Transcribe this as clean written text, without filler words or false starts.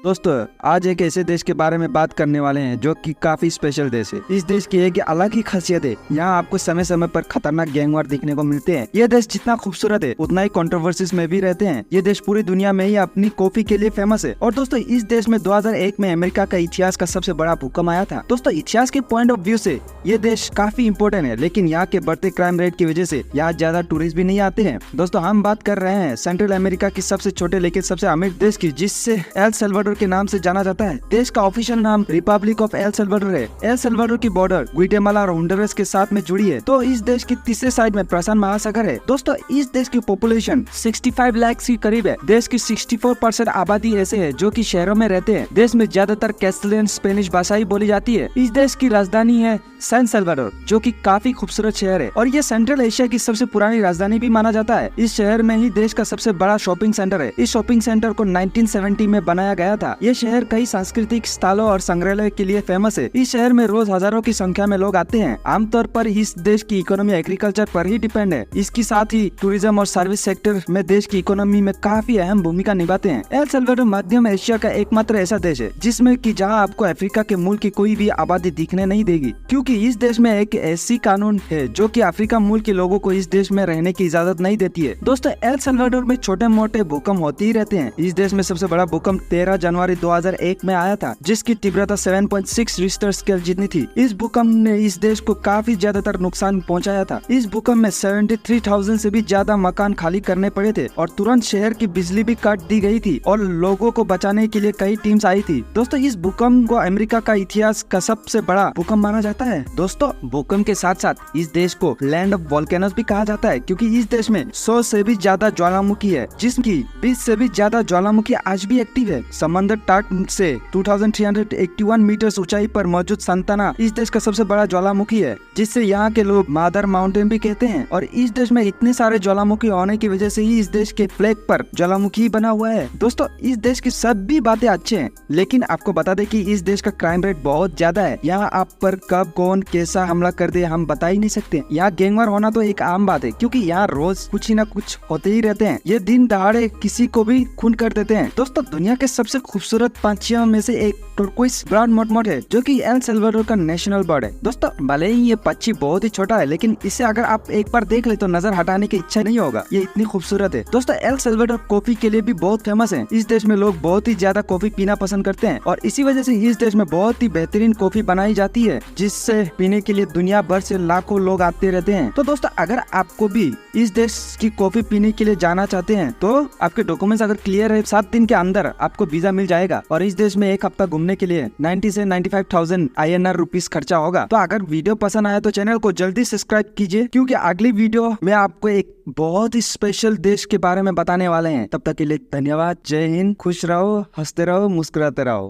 दोस्तों आज एक ऐसे देश के बारे में बात करने वाले हैं जो कि काफी स्पेशल देश है। इस देश की एक अलग ही खासियत है। यहाँ आपको समय समय पर खतरनाक गैंगवार देखने को मिलते हैं। ये देश जितना खूबसूरत है उतना ही कंट्रोवर्सीज में भी रहते हैं। ये देश पूरी दुनिया में ही अपनी कॉफी के लिए फेमस है। और दोस्तों इस देश में 2001 में अमेरिका का इतिहास का सबसे बड़ा भूकंप आया था। दोस्तों इतिहास के पॉइंट ऑफ व्यू से ये देश काफी इम्पोर्टेंट है, लेकिन यहाँ के बढ़ते क्राइम रेट की वजह से यहाँ ज्यादा टूरिस्ट भी नहीं आते हैं। दोस्तों हम बात कर रहे हैं सेंट्रल अमेरिका की सबसे छोटे लेकिन सबसे अमीर देश की, जिससे एल सल्वाडोर के नाम से जाना जाता है। देश का ऑफिशियल नाम रिपब्लिक ऑफ एल सल्वाडोर है। एल सल्वाडोर की बॉर्डर ग्वाटेमाला और होंडुरस के साथ में जुड़ी है। तो इस देश की तीसरे साइड में प्रशांत महासागर है। दोस्तों इस देश की पॉपुलेशन 65 लाख के करीब है। देश की 64% आबादी ऐसे है जो कि शहरों में रहते हैं। देश में ज्यादातर कैस्टलियन स्पेनिश भाषा ही बोली जाती है। इस देश की राजधानी है सैन सल्वाडोर, जो कि काफी खूबसूरत शहर है और ये सेंट्रल एशिया की सबसे पुरानी राजधानी भी माना जाता है। इस शहर में ही देश का सबसे बड़ा शॉपिंग सेंटर है। इस शॉपिंग सेंटर को 1970 में बनाया गया था। ये शहर कई सांस्कृतिक स्थलों और संग्रहालय के लिए फेमस है। इस शहर में रोज हजारों की संख्या में लोग आते हैं। आमतौर पर इस देश की इकोनॉमी एग्रीकल्चर पर ही डिपेंड है। इसके साथ ही टूरिज्म और सर्विस सेक्टर में देश की इकोनॉमी में काफी अहम भूमिका निभाते हैं। एल सल्वाडोर मध्य एशिया का एकमात्र ऐसा देश है जिसमें कि जहां आपको अफ्रीका के मूल की कोई भी आबादी दिखने नहीं देगी, क्योंकि इस देश में एक ऐसी कानून है जो कि अफ्रीका मूल के लोगों को इस देश में रहने की इजाजत नहीं देती है। दोस्तों एल सल्वाडोर में छोटे मोटे भूकंप होते ही रहते हैं। इस देश में सबसे बड़ा भूकंप 13 जनवरी 2001 में आया था, जिसकी तीव्रता 7.6 रिश्टर स्केल जितनी थी। इस भूकंप ने इस देश को काफी ज्यादातर नुकसान पहुंचाया था। इस भूकंप में 73,000 से भी ज्यादा मकान खाली करने पड़े थे और तुरंत शहर की बिजली भी काट दी गई थी और लोगों को बचाने के लिए कई टीम्स आई थी। दोस्तों इस भूकंप को अमेरिका का इतिहास का सबसे बड़ा भूकंप माना जाता है। दोस्तों भूकंप के साथ साथ इस देश को लैंड ऑफ वोल्केनोस भी कहा जाता है, क्योंकि इस देश में 100 से भी ज्यादा ज्वालामुखी है, जिसकी 20 से भी ज्यादा ज्वालामुखी आज भी एक्टिव है। समंदर तट से 2381 मीटर ऊंचाई पर मौजूद संताना इस देश का सबसे बड़ा ज्वालामुखी है, जिससे यहाँ के लोग मादर माउंटेन भी कहते हैं। और इस देश में इतने सारे ज्वालामुखी होने की वजह से ही इस देश के फ्लैग पर ज्वालामुखी बना हुआ है। दोस्तों इस देश की सभी बातें अच्छे हैं, लेकिन आपको बता दें कि इस देश का क्राइम रेट बहुत ज्यादा है। यहाँ आप पर कब कौन कैसा हमला कर दे हम बता ही नहीं सकते। यहाँ गैंगवार होना तो एक आम बात है, क्योंकि यहाँ रोज कुछ ही ना कुछ होते ही रहते हैं। ये दिन दहाड़े किसी को भी खून कर देते हैं। दोस्तों दुनिया के सबसे खूबसूरत पंछियों में से एक टर्कोइस ब्राउन मोटमोट है, जो कि एल सल्वाडोर का नेशनल बर्ड है। दोस्तों भले ही ये पक्षी बहुत ही छोटा है, लेकिन इसे अगर आप एक बार देख ले तो नजर हटाने की इच्छा नहीं होगा। ये इतनी खूबसूरत है। दोस्तों एल सल्वाडोर कॉफी के लिए भी बहुत फेमस है। इस देश में लोग बहुत ही ज्यादा कॉफी पीना पसंद करते हैं और इसी वजह से इस देश में बहुत ही बेहतरीन कॉफी बनाई जाती है, जिससे पीने के लिए दुनिया भर से लाखों लोग आते रहते हैं। तो दोस्तों अगर आपको भी इस देश की कॉफी पीने के लिए जाना चाहते हैं तो आपके डॉक्यूमेंट्स अगर क्लियर है 7 दिन के अंदर आपको वीजा मिल जाएगा और इस देश में एक हफ्ता घूमने के लिए 90 से 95,000 INR रुपीस खर्चा होगा। तो अगर वीडियो पसंद आया तो चैनल को जल्दी सब्सक्राइब कीजिए, क्योंकि अगली वीडियो में आपको एक बहुत ही स्पेशल देश के बारे में बताने वाले हैं। तब तक के लिए धन्यवाद। जय हिंद। खुश रहो, हंसते रहो, मुस्कुराते रहो।